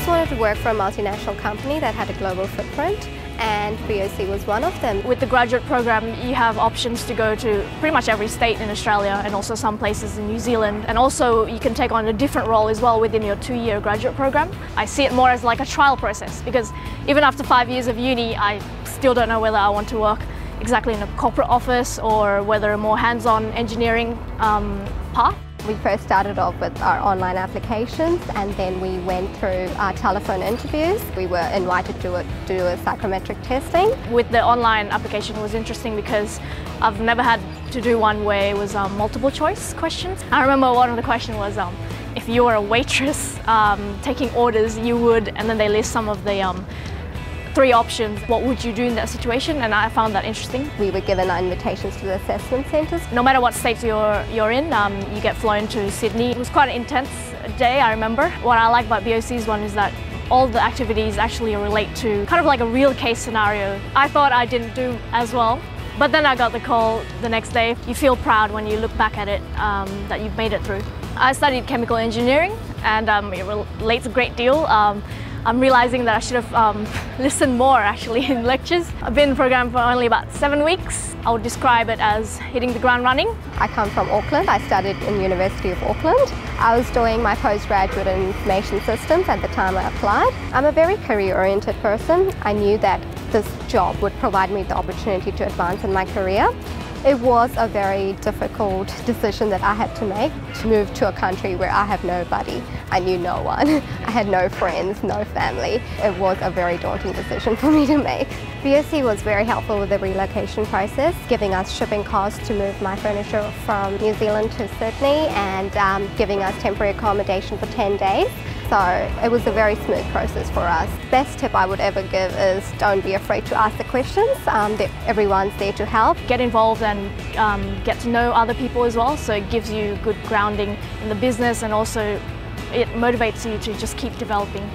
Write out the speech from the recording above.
always wanted to work for a multinational company that had a global footprint, and BOC was one of them. With the graduate program, you have options to go to pretty much every state in Australia and also some places in New Zealand. And also you can take on a different role as well within your 2-year graduate program. I see it more as like a trial process, because even after 5 years of uni, I still don't know whether I want to work exactly in a corporate office or whether a more hands-on engineering path. We first started off with our online applications, and then we went through our telephone interviews. We were invited to do a psychometric testing. With the online application, it was interesting because I've never had to do one where it was multiple choice questions. I remember one of the questions was if you were a waitress taking orders, you would, and then they list some of the 3 options. What would you do in that situation? And I found that interesting. We were given our invitations to the assessment centres. No matter what state you're in, you get flown to Sydney. It was quite an intense day, I remember. What I like about BOC's one is that all the activities actually relate to kind of like a real case scenario. I thought I didn't do as well, but then I got the call the next day. You feel proud when you look back at it, that you've made it through. I studied chemical engineering, and it relates a great deal. I'm realizing that I should have listened more actually in lectures. I've been in the program for only about 7 weeks. I would describe it as hitting the ground running. I come from Auckland. I studied in University of Auckland. I was doing my postgraduate in information systems at the time I applied. I'm a very career-oriented person. I knew that this job would provide me the opportunity to advance in my career. It was a very difficult decision that I had to make, to move to a country where I have nobody. I knew no one. I had no friends, no family. It was a very daunting decision for me to make. BOC was very helpful with the relocation process, giving us shipping costs to move my furniture from New Zealand to Sydney, and giving us temporary accommodation for 10 days. So it was a very smooth process for us. Best tip I would ever give is don't be afraid to ask the questions. Everyone's there to help. Get involved and get to know other people as well, so it gives you good grounding in the business, and also it motivates you to just keep developing.